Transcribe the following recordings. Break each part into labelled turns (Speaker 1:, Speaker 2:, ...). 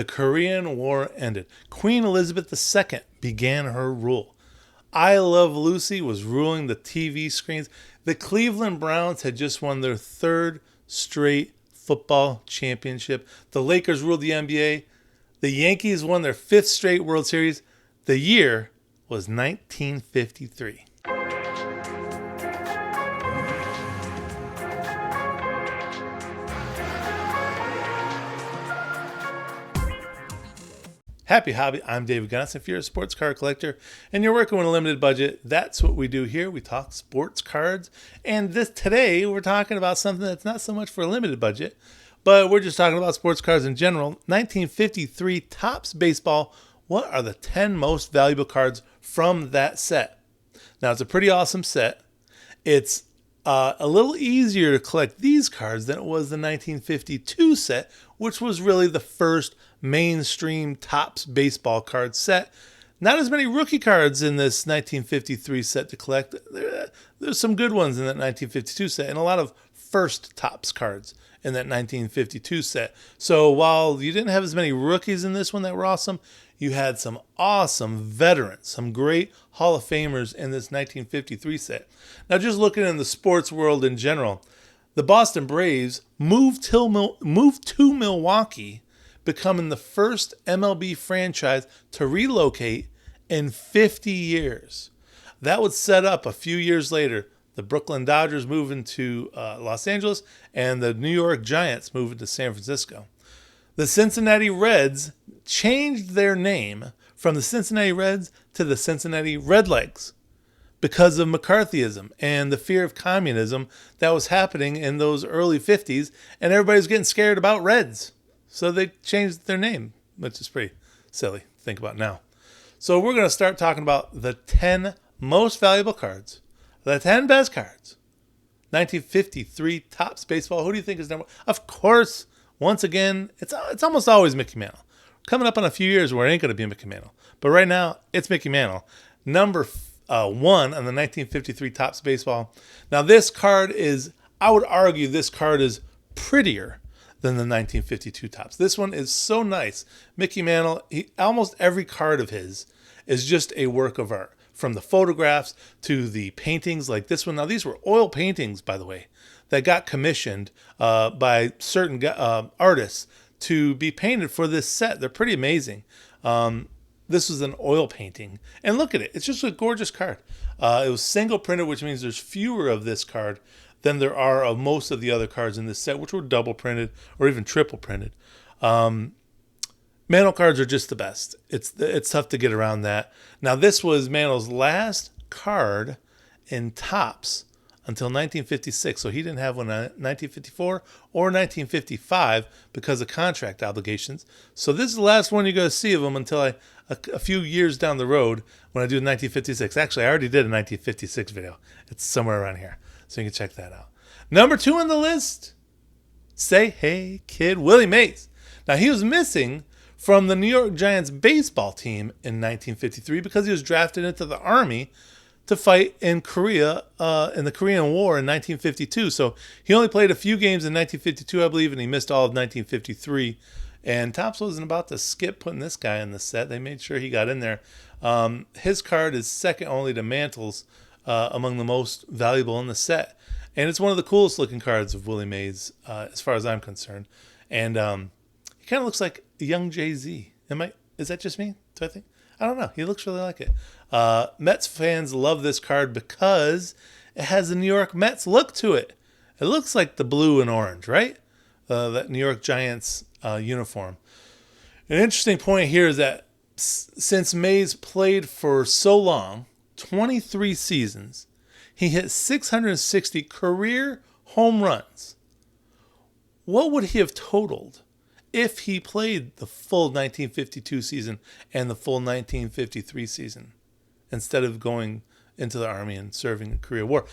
Speaker 1: The Korean War ended. Queen Elizabeth II began her rule. I Love Lucy was ruling the TV screens. The Cleveland Browns had just won their third straight football championship. The Lakers ruled the NBA. The Yankees won their fifth straight World Series. The year was 1953. Happy hobby, I'm David Gunness. If you're a sports car collector and you're working with a limited budget, that's what we do here. We talk sports cards. And today we're talking about something that's not so much for a limited budget, but we're just talking about sports cards in general. 1953 Topps Baseball. What are the 10 most valuable cards from that set? Now, it's a pretty awesome set. It's a little easier to collect these cards than it was the 1952 set, which was really the first mainstream Topps baseball card set. Not as many rookie cards in this 1953 set to collect. There's some good ones in that 1952 set and a lot of first Topps cards in that 1952 set. So while you didn't have as many rookies in this one that were awesome, you had some awesome veterans, some great Hall of Famers in this 1953 set. Now, just looking in the sports world in general, the Boston Braves moved to Milwaukee, becoming the first MLB franchise to relocate in 50 years. That would set up a few years later the Brooklyn Dodgers moving to Los Angeles and the New York Giants moving to San Francisco. The Cincinnati Reds changed their name from the Cincinnati Reds to the Cincinnati Redlegs because of McCarthyism and the fear of communism that was happening in those early 50s, and everybody was getting scared about Reds. So they changed their name, which is pretty silly to think about now. So we're going to start talking about the 10 most valuable cards, the 10 best cards. 1953 Topps Baseball. Who do you think is number one? Of course, once again, it's almost always Mickey Mantle. Coming up on a few years where it ain't going to be Mickey Mantle. But right now, it's Mickey Mantle. Number one on the 1953 Topps Baseball. Now this card is, I would argue this card is prettier than the 1952 Topps. This one is so nice. Mickey Mantle, almost every card of his is just a work of art. From the photographs to the paintings like this one. Now these were oil paintings, by the way, that got commissioned by certain artists to be painted for this set. They're pretty amazing. This was an oil painting. And look at it. It's just a gorgeous card. It was single printed, which means there's fewer of this card than there are of most of the other cards in this set, which were double printed or even triple printed. Mantle cards are just the best. It's tough to get around that. Now, this was Mantle's last card in Topps until 1956. So he didn't have one in 1954 or 1955 because of contract obligations. So this is the last one you're going to see of him until a few years down the road when I do 1956. Actually, I already did a 1956 video. It's somewhere around here. So you can check that out. Number 2 on the list, Say Hey Kid, Willie Mays. Now, he was missing from the New York Giants baseball team in 1953 because he was drafted into the Army to fight in Korea in the Korean War in 1952. So he only played a few games in 1952, I believe, and he missed all of 1953. And Topps wasn't about to skip putting this guy in the set. They made sure he got in there. His card is second only to Mantle's among the most valuable in the set. And it's one of the coolest looking cards of Willie Mays as far as I'm concerned. And he kind of looks like a young Jay-Z. Is that just me? Do I think? I don't know. He looks really like it. Mets fans love this card because it has the New York Mets look to it. It looks like the blue and orange, right? That New York Giants uniform. An interesting point here is that since Mays played for so long, 23 seasons, he hit 660 career home runs. What would he have totaled if he played the full 1952 season and the full 1953 season instead of going into the Army and serving a Korea War?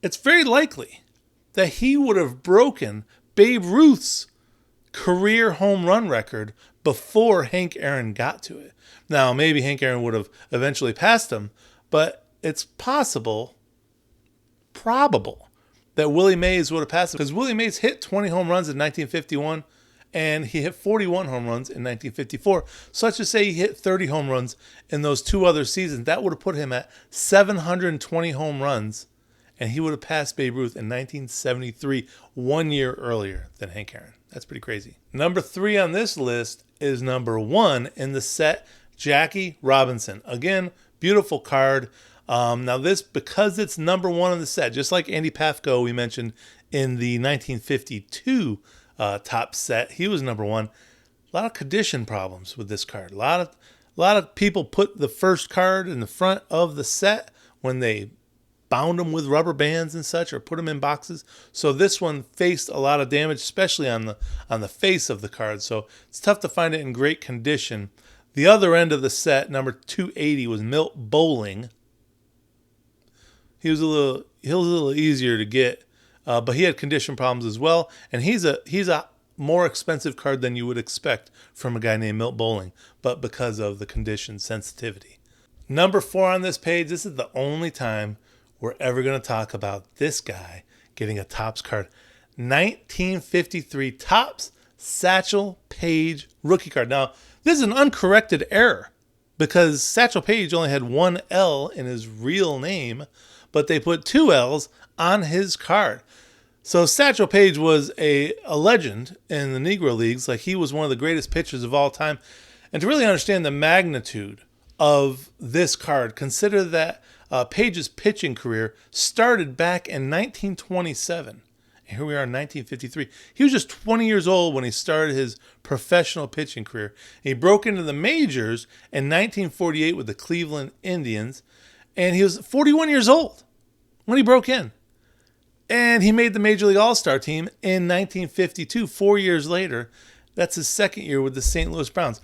Speaker 1: It's very likely that he would have broken Babe Ruth's career home run record before Hank Aaron got to it. Now, maybe Hank Aaron would have eventually passed him, but it's probable that Willie Mays would have passed him because Willie Mays hit 20 home runs in 1951 and he hit 41 home runs in 1954. So let's just say he hit 30 home runs in those 2 other seasons. That would have put him at 720 home runs, and he would have passed Babe Ruth in 1973, 1 year earlier than Hank Aaron. That's pretty crazy. Number 3 on this list is number 1 in the set, Jackie Robinson. Again, beautiful card. Now this, because it's number 1 in the set, just like Andy Pafko we mentioned in the 1952 top set, he was number 1. A lot of condition problems with this card. A lot of people put the first card in the front of the set when they bound them with rubber bands and such, or put them in boxes. So this one faced a lot of damage, especially on the face of the card. So it's tough to find it in great condition. The other end of the set, number 280, was Milt Bowling. He was a little easier to get, but he had condition problems as well. And he's a more expensive card than you would expect from a guy named Milt Bowling, but because of the condition sensitivity. Number 4 on this page, this is the only time we're ever going to talk about this guy getting a Topps card. 1953 Topps Satchell Paige rookie card. Now, this is an uncorrected error because Satchell Paige only had 1 L in his real name, but they put 2 L's on his card. So Satchell Paige was a legend in the Negro Leagues. Like, he was one of the greatest pitchers of all time. And to really understand the magnitude of this card, consider that Paige's pitching career started back in 1927. And here we are in 1953. He was just 20 years old when he started his professional pitching career. He broke into the majors in 1948 with the Cleveland Indians. And he was 41 years old when he broke in. And he made the Major League All-Star team in 1952, 4 years later. That's his second year with the St. Louis Browns.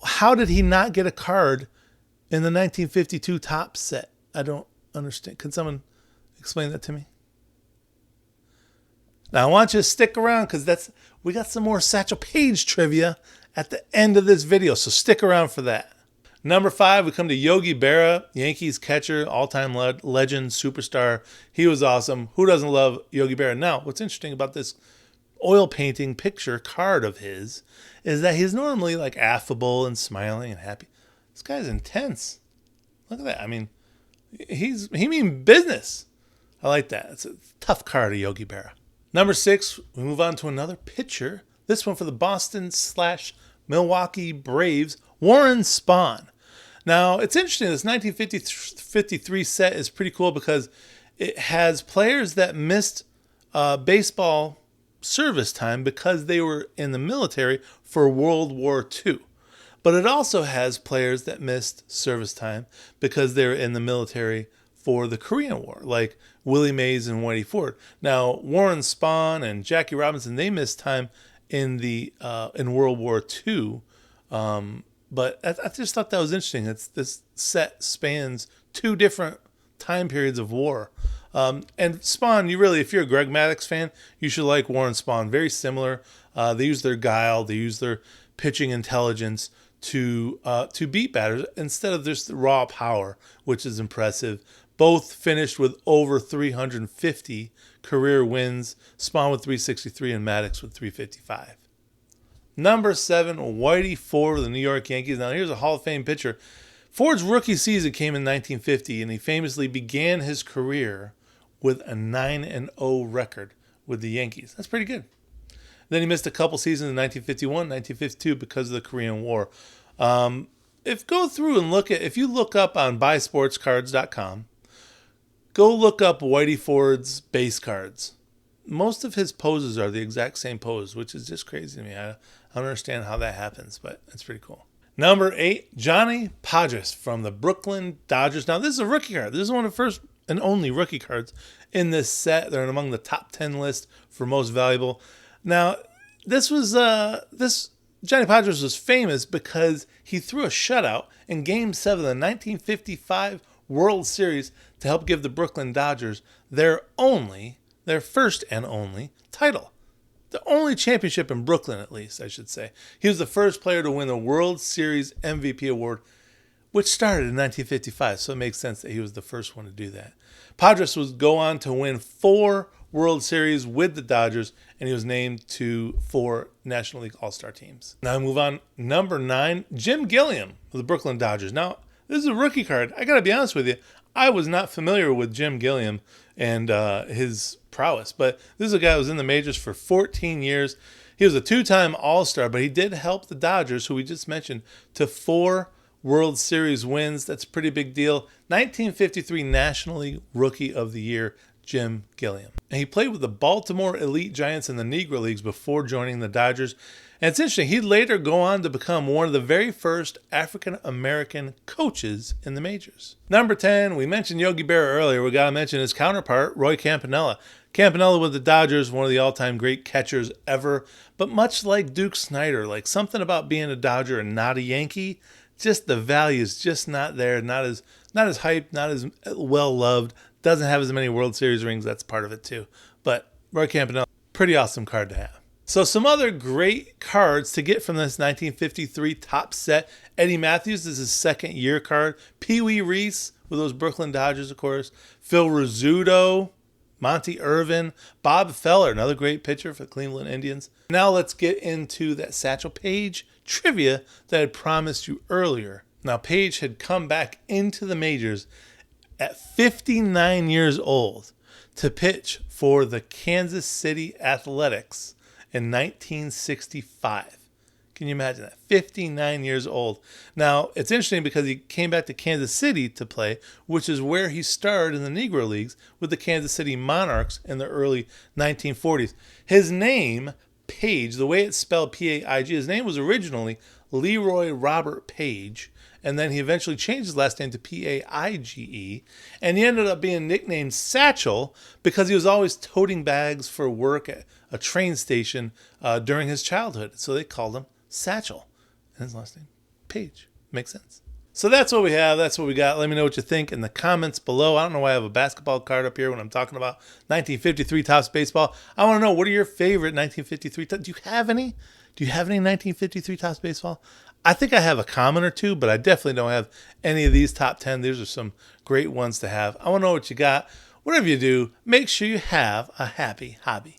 Speaker 1: How did he not get a card in the 1952 Topps set? I don't understand. Can someone explain that to me? Now, I want you to stick around because we got some more Satchel Paige trivia at the end of this video, so stick around for that. Number 5, we come to Yogi Berra, Yankees catcher, all-time legend, superstar. He was awesome. Who doesn't love Yogi Berra? Now, what's interesting about this oil painting picture card of his is that he's normally like affable and smiling and happy. This guy's intense. Look at that. I mean, he means business. I like that. It's a tough card of Yogi Berra. Number 6, we move on to another pitcher. This one for the Boston/Milwaukee Braves, Warren Spahn. Now, it's interesting. This 1953 set is pretty cool because it has players that missed baseball service time because they were in the military for World War II. But it also has players that missed service time because they were in the military for the Korean War, like Willie Mays and Whitey Ford. Now, Warren Spahn and Jackie Robinson, they missed time in World War II. But I just thought that was interesting. This set spans 2 different time periods of war. And Spahn, if you're a Greg Maddux fan, you should like Warren Spahn. Very similar. They use their guile, they use their pitching intelligence to beat batters instead of just the raw power, which is impressive. Both finished with over 350 career wins. Spahn with 363 and Maddux with 355. Number 7, Whitey Ford of the New York Yankees. Now, here's a Hall of Fame pitcher. Ford's rookie season came in 1950, and he famously began his career with a 9-0 record with the Yankees. That's pretty good. Then he missed a couple seasons in 1951, 1952 because of the Korean War. If you look up on buysportscards.com, go look up Whitey Ford's base cards. Most of his poses are the exact same pose, which is just crazy to me. I don't understand how that happens, but it's pretty cool. Number 8, Johnny Podres from the Brooklyn Dodgers. Now, this is a rookie card. This is one of the first and only rookie cards in this set. They're among the top 10 list for most valuable. Now, Johnny Podres was famous because he threw a shutout in Game 7 of the 1955 World Series to help give the Brooklyn Dodgers their first and only title. The only championship in Brooklyn, at least, I should say. He was the first player to win the World Series MVP award, which started in 1955, so it makes sense that he was the first one to do that. Podres would go on to win 4 World Series with the Dodgers, and he was named to 4 National League All-Star teams. Now we move on. Number 9, Jim Gilliam of the Brooklyn Dodgers. Now, this is a rookie card. I got to be honest with you. I was not familiar with Jim Gilliam and his prowess, but this is a guy who was in the majors for 14 years. He was a 2-time All-Star, but he did help the Dodgers, who we just mentioned, to 4 World Series wins. That's a pretty big deal. 1953 National League Rookie of the Year, Jim Gilliam. And he played with the Baltimore Elite Giants in the Negro Leagues before joining the Dodgers. And it's interesting, he'd later go on to become one of the very first African-American coaches in the majors. Number 10, we mentioned Yogi Berra earlier. We got to mention his counterpart, Roy Campanella. Campanella with the Dodgers, one of the all-time great catchers ever. But much like Duke Snider, like something about being a Dodger and not a Yankee, just the value is just not there, not as hyped, not as well loved, doesn't have as many World Series rings. That's part of it too. But Roy Campanella, pretty awesome card to have. So some other great cards to get from this 1953 top set. Eddie Matthews is his second year card. Pee Wee Reese with those Brooklyn Dodgers, of course. Phil Rizzuto, Monty Irvin, Bob Feller, another great pitcher for the Cleveland Indians. Now let's get into that Satchell Paige trivia that I had promised you earlier. Now Paige had come back into the majors at 59 years old to pitch for the Kansas City Athletics in 1965. Can you imagine that? 59 years old. Now, it's interesting because he came back to Kansas City to play, which is where he starred in the Negro Leagues with the Kansas City Monarchs in the early 1940s. His name, Paige, the way it's spelled P-A-I-G, his name was originally Leroy Robert Paige, and then he eventually changed his last name to P-A-I-G-E, and he ended up being nicknamed Satchel because he was always toting bags for work at a train station during his childhood. So they called him Satchel, and his last name, Paige. Makes sense. So that's what we have. That's what we got. Let me know what you think in the comments below. I don't know why I have a basketball card up here when I'm talking about 1953 Topps baseball. I want to know, what are your favorite 1953 Topps? Do you have any? Do you have any 1953 Topps baseball? I think I have a comment or two, but I definitely don't have any of these top 10. These are some great ones to have. I want to know what you got. Whatever you do, make sure you have a happy hobby.